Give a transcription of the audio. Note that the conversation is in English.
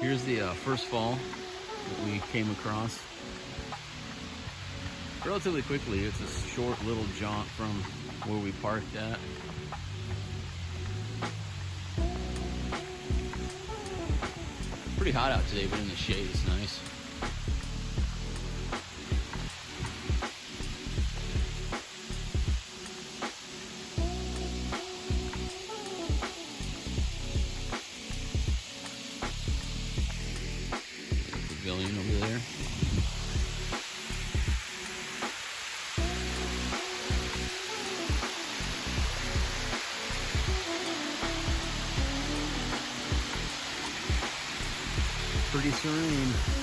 Here's the first fall that we came across relatively quickly. It's a short little jaunt from where we parked at. Pretty hot out today, but in the shade it's nice. Pavilion over there. Pretty serene.